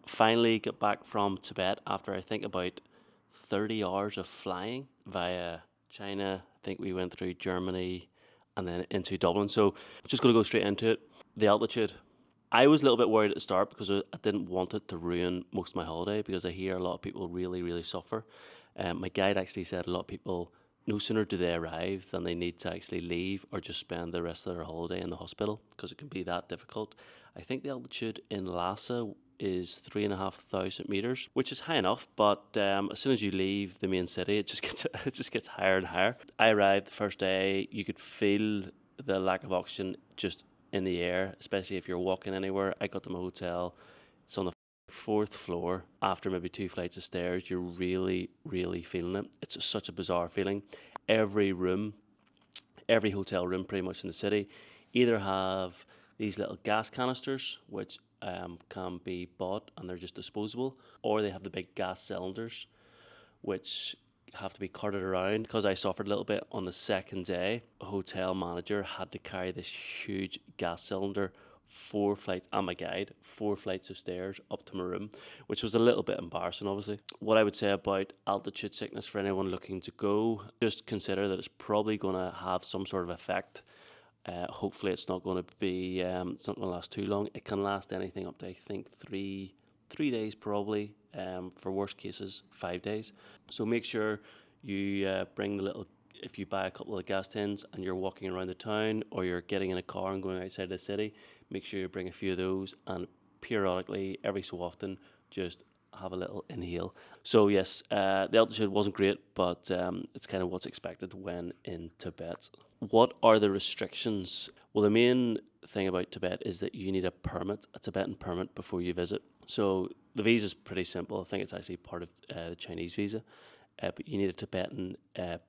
Finally got back from Tibet after I think about 30 hours of flying via China. I think we went through Germany and then into Dublin. So just going to go straight into it. The altitude. I was a little bit worried at the start because I didn't want it to ruin most of my holiday because I hear a lot of people really, really suffer. My guide actually said a lot of people, no sooner do they arrive than they need to actually leave or just spend the rest of their holiday in the hospital because it can be that difficult. I think the altitude in Lhasa is 3,500 meters, which is high enough. But as soon as you leave the main city, it just gets it just gets higher and higher. I arrived the first day. You could feel the lack of oxygen just in the air, especially if you're walking anywhere. I got to my hotel. It's on the fourth floor. After maybe 2 flights of stairs, you're really, really feeling it. It's such a bizarre feeling. Every room, every hotel room pretty much in the city either have these little gas canisters, which can be bought and they're just disposable, or they have the big gas cylinders, which have to be carted around. Because I suffered a little bit on the second day, a hotel manager had to carry this huge gas cylinder 4 flights, and my guide 4 flights of stairs up to my room, which was a little bit embarrassing, obviously. What I would say about altitude sickness for anyone looking to go, just consider that it's probably going to have some sort of effect. Hopefully it's not going to be it's not going to last too long. It can last anything up to, I think, three days probably, for worst cases 5 days. So make sure you bring the little, if you buy a couple of gas tins and you're walking around the town or you're getting in a car and going outside the city, make sure you bring a few of those, and periodically, every so often, just have a little inhale. So yes, the altitude wasn't great, but it's kind of what's expected when in Tibet. What are the restrictions? Well, the main thing about Tibet is that you need a Tibetan permit before you visit. So the visa is pretty simple. I think it's actually part of the Chinese visa. But you need a Tibetan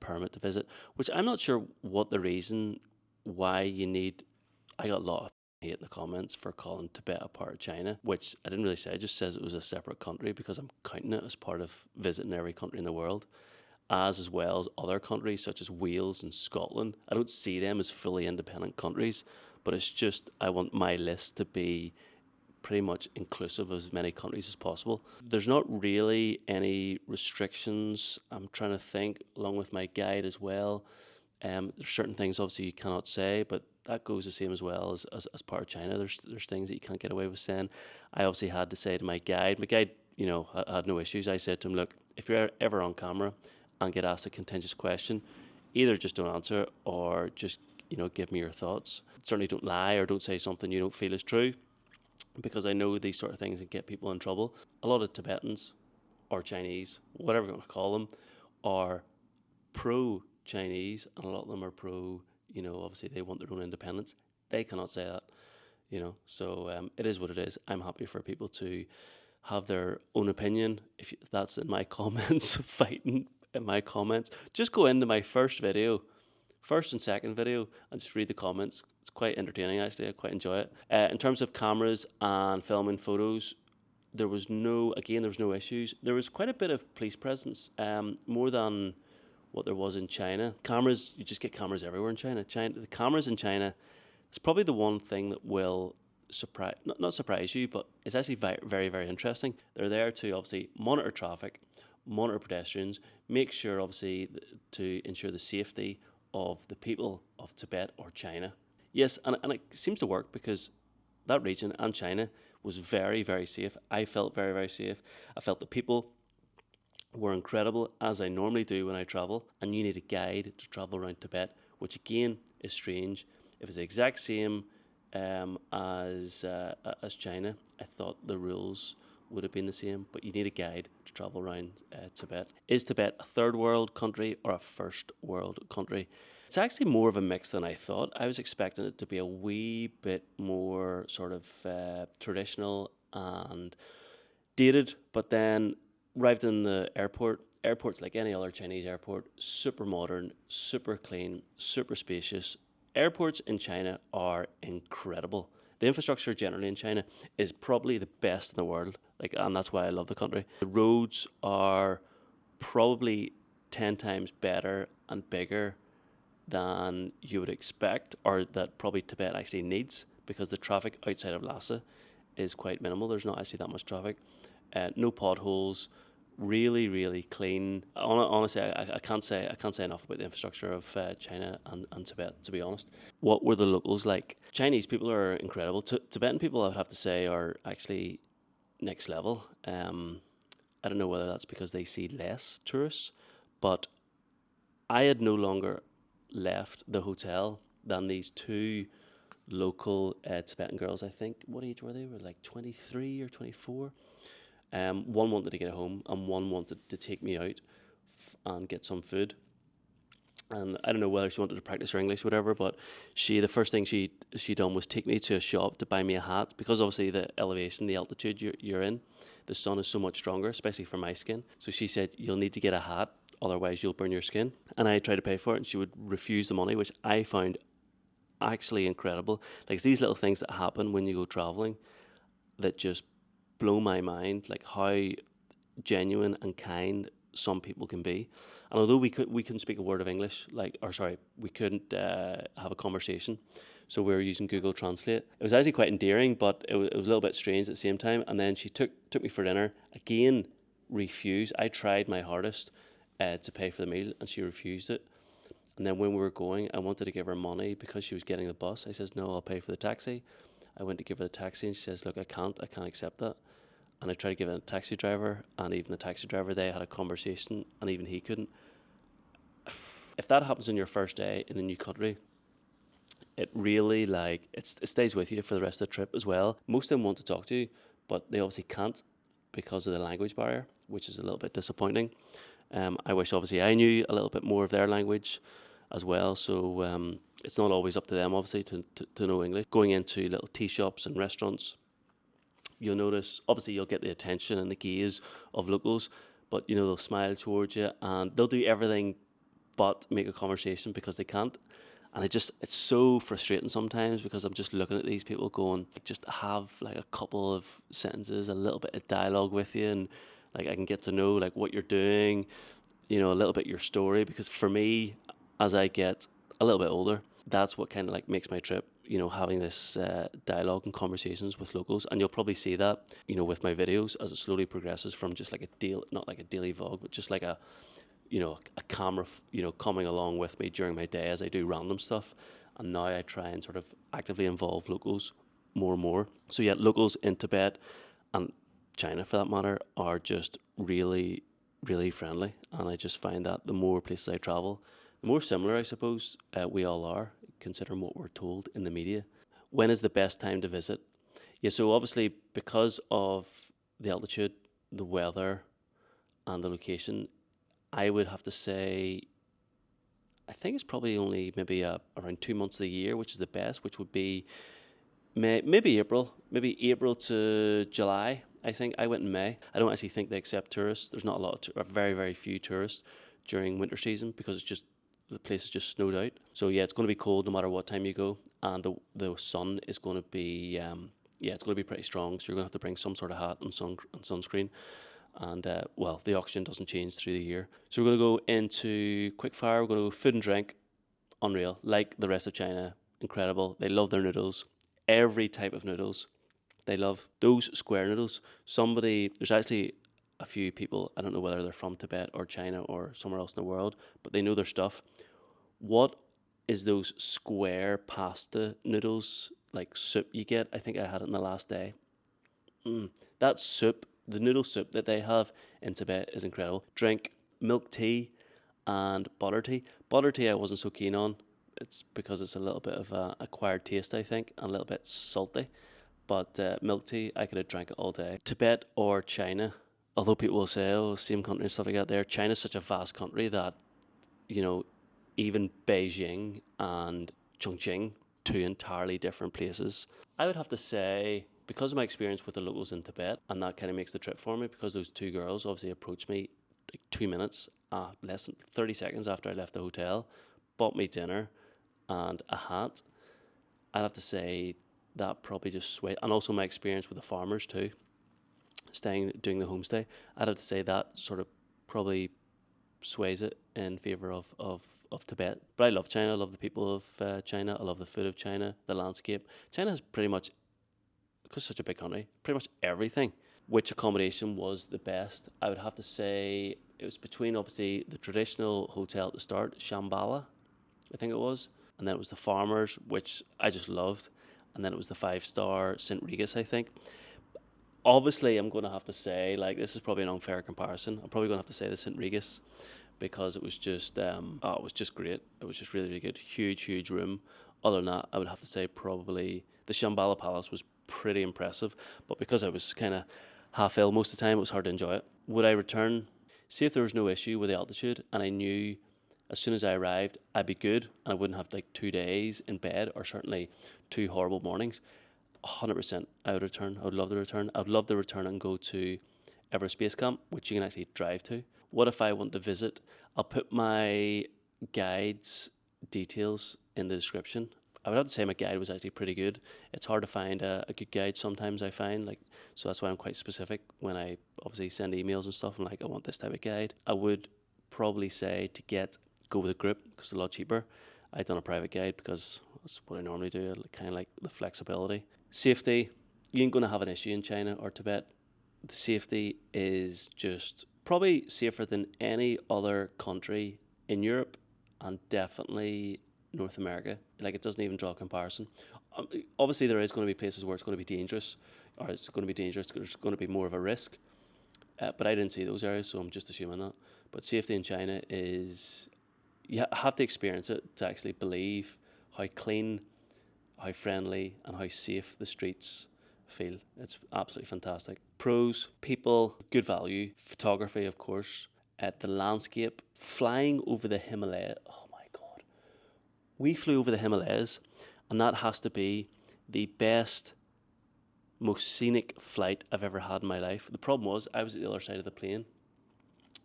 permit to visit, which I'm not sure what the reason why you need. I got a lot of hate in the comments for calling Tibet a part of China, which I didn't really say. It just says it was a separate country because I'm counting it as part of visiting every country in the world, as well as other countries such as Wales and Scotland. I don't see them as fully independent countries, but it's just I want my list to be pretty much inclusive of as many countries as possible. There's not really any restrictions. I'm trying to think, along with my guide as well. There's certain things obviously you cannot say, but that goes the same as well as part of China. There's things that you can't get away with saying. I obviously had to say to my guide, had no issues. I said to him, look, if you're ever on camera and get asked a contentious question, either just don't answer or just, give me your thoughts. Certainly don't lie or don't say something you don't feel is true, because I know these sort of things can get people in trouble. A lot of Tibetans or Chinese, whatever you want to call them, are pro-Chinese, and a lot of them are pro, obviously they want their own independence. They cannot say that, so it is what it is. I'm happy for people to have their own opinion. If that's in my comments, fighting in my comments, just go into my first and second video, and just read the comments. It's quite entertaining, actually. I quite enjoy it. In terms of cameras and filming photos, there was no issues. There was quite a bit of police presence, more than what there was in China. Cameras, you just get cameras everywhere in China. The cameras in China, it's probably the one thing that will not surprise you, but it's actually very, very, very interesting. They're there to obviously monitor traffic, monitor pedestrians, make sure obviously to ensure the safety of the people of Tibet or China. Yes, and it seems to work because that region and China was very, very safe. I felt very, very safe. I felt the people were incredible, as I normally do when I travel. And you need a guide to travel around Tibet, which again is strange. If it's the exact same as China, I thought the rules would have been the same, but you need a guide to travel around Tibet. Is Tibet a third world country or a first world country? It's actually more of a mix than I thought. I was expecting it to be a wee bit more sort of traditional and dated, but then arrived in the airport's like any other Chinese airport, super modern, super clean, super spacious. Airports in China are incredible. The infrastructure generally in China is probably the best in the world, and that's why I love the country. The roads are probably 10 times better and bigger than you would expect, or that probably Tibet actually needs, because the traffic outside of Lhasa is quite minimal. There's not actually that much traffic. No potholes. Really, really clean. Honestly, I can't say enough about the infrastructure of China and Tibet. To be honest, what were the locals like? Chinese people are incredible. Tibetan people, I would have to say, are actually next level. I don't know whether that's because they see less tourists, but I had no longer left the hotel than these two local Tibetan girls. I think, what age were they? Were like 23 or 24. One wanted to get home, and one wanted to take me out and get some food. And I don't know whether she wanted to practice her English or whatever, but the first thing she done was take me to a shop to buy me a hat, because obviously the elevation, the altitude you're in, the sun is so much stronger, especially for my skin. So she said, you'll need to get a hat, otherwise you'll burn your skin. And I tried to pay for it, and she would refuse the money, which I found actually incredible. Like, it's these little things that happen when you go traveling that just blow my mind, like how genuine and kind some people can be. And although we couldn't speak a word of English, we couldn't have a conversation, so we were using Google Translate. It was actually quite endearing, but it was a little bit strange at the same time. And then she took me for dinner. Again, refused. I tried my hardest to pay for the meal, and she refused it. And then when we were going, I wanted to give her money because she was getting the bus. I says, no, I'll pay for the taxi. I went to give her the taxi, and she says, look, I can't accept that. And I tried to give it a taxi driver, and even the taxi driver, they had a conversation, and even he couldn't. If that happens on your first day in a new country, it really, it stays with you for the rest of the trip as well. Most of them want to talk to you, but they obviously can't because of the language barrier, which is a little bit disappointing. I wish obviously I knew a little bit more of their language as well, so it's not always up to them obviously to know English. Going into little tea shops and restaurants, you'll notice, obviously you'll get the attention and the gaze of locals, but they'll smile towards you, and they'll do everything but make a conversation because they can't. And it's so frustrating sometimes, because I'm just looking at these people going, just have like a couple of sentences, a little bit of dialogue with you, and like I can get to know like what you're doing, a little bit your story. Because for me, as I get a little bit older, that's what kind of like makes my trip, having this dialogue and conversations with locals. And you'll probably see that, with my videos as it slowly progresses from just like not like a daily vlog, but just like a camera, coming along with me during my day as I do random stuff. And now I try and sort of actively involve locals more and more. So yeah, locals in Tibet and China for that matter are just really, really friendly. And I just find that the more places I travel, the more similar, I suppose, we all are, considering what we're told in the media. When is the best time to visit? Yeah, so obviously because of the altitude, the weather, and the location, I would have to say, I think it's probably only maybe around 2 months of the year, which is the best, which would be maybe April to July. I think I went in May. I don't actually think they accept tourists. There's not a lot of very, very few tourists during winter season, because the place is just snowed out. So yeah, it's going to be cold no matter what time you go, and the sun is going to be it's going to be pretty strong. So you're going to have to bring some sort of hat and sunscreen. And the oxygen doesn't change through the year. So we're going to go into quickfire. We're going to go food and drink. Unreal, like the rest of China, incredible. They love their noodles, every type of noodles. They love those square noodles. There's actually a few people, I don't know whether they're from Tibet or China or somewhere else in the world, but they know their stuff. What is those square pasta noodles, like soup you get? I think I had it in the last day. That soup, the noodle soup that they have in Tibet is incredible. Drink milk tea and butter tea. Butter tea I wasn't so keen on. It's because it's a little bit of an acquired taste, I think, and a little bit salty. But milk tea, I could have drank it all day. Tibet or China, although people will say, oh, same country and stuff like that there, China's such a vast country that, even Beijing and Chongqing, two entirely different places. I would have to say, because of my experience with the locals in Tibet, and that kind of makes the trip for me, because those two girls obviously approached me like 2 minutes, less than 30 seconds after I left the hotel, bought me dinner and a hat. I'd have to say that probably just swayed, and also my experience with the farmers too, doing the homestay. I'd have to say that sort of probably sways it in favour of Tibet. But I love China. I love the people of China. I love the food of China, the landscape. China has pretty much because it's such a big country, pretty much everything. Which accommodation was the best? I would have to say it was between obviously the traditional hotel at the start, Shambhala, I think it was, and then it was the Farmers, which I just loved, and then it was the 5-star St. Regis, I think. Obviously, I'm going to have to say, like, this is probably an unfair comparison. I'm probably going to have to say the St. Regis because it was just, it was just great. It was just really, really good. Huge, huge room. Other than that, I would have to say probably the Shambhala Palace was pretty impressive, but because I was kind of half ill most of the time, it was hard to enjoy it. Would I return? See if there was no issue with the altitude, and I knew as soon as I arrived, I'd be good, and I wouldn't have like 2 days in bed, or certainly 2 horrible mornings. 100% I would return. I would love to return. I would love to return and go to Everest Space Camp, which you can actually drive to. What if I want to visit? I'll put my guide's details in the description. I would have to say my guide was actually pretty good. It's hard to find a good guide sometimes, I find, like, so that's why I'm quite specific when I obviously send emails and stuff. I'm like, I want this type of guide. I would probably say to go with a group because it's a lot cheaper. I've done a private guide because that's what I normally do. I kind of like the flexibility. Safety, you ain't going to have an issue in China or Tibet. The safety is just probably safer than any other country in Europe and definitely North America. Like, it doesn't even draw a comparison. Obviously, there is going to be places where it's going to be dangerous, or it's going to be dangerous. There's going to be more of a risk. But I didn't see those areas, so I'm just assuming that. But safety in China is, you have to experience it to actually believe how clean, how friendly, and how safe the streets feel. It's absolutely fantastic. Pros, people, good value, photography, of course, the landscape, flying over the Himalaya. Oh my God. We flew over the Himalayas, and that has to be the best, most scenic flight I've ever had in my life. The problem was I was at the other side of the plane,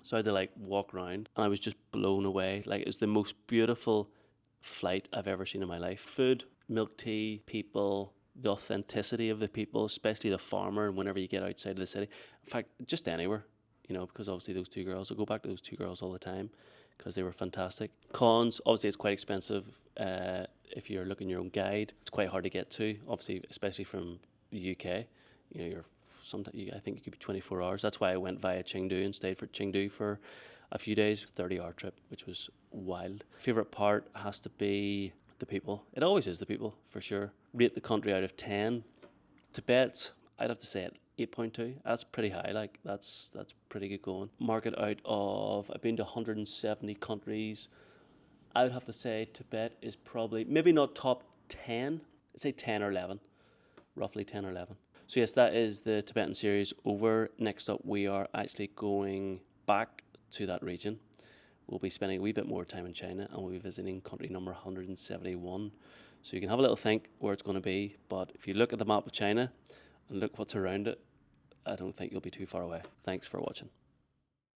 so I had to like walk around, and I was just blown away. Like, it was the most beautiful flight I've ever seen in my life. Food, milk tea, people, the authenticity of the people, especially the farmer, and whenever you get outside of the city. In fact, just anywhere, because obviously those 2 girls, I go back to those 2 girls all the time because they were fantastic. Cons, obviously it's quite expensive if you're looking your own guide. It's quite hard to get to, obviously, especially from the UK. I think you could be 24 hours. That's why I went via Chengdu and stayed for Chengdu for a few days. 30-hour trip, which was wild. Favorite part has to be the people. It always is the people, for sure. Rate the country out of 10. Tibet, I'd have to say it 8.2. That's pretty high. Like, that's pretty good going. Mark it out of, I've been to 170 countries. I would have to say Tibet is probably maybe not top 10. I'd say 10 or 11, roughly 10 or 11. So yes, that is the Tibetan series over. Next up, we are actually going back to that region. We'll be spending a wee bit more time in China, and we'll be visiting country number 171. So you can have a little think where it's going to be, but if you look at the map of China and look what's around it, I don't think you'll be too far away. Thanks for watching.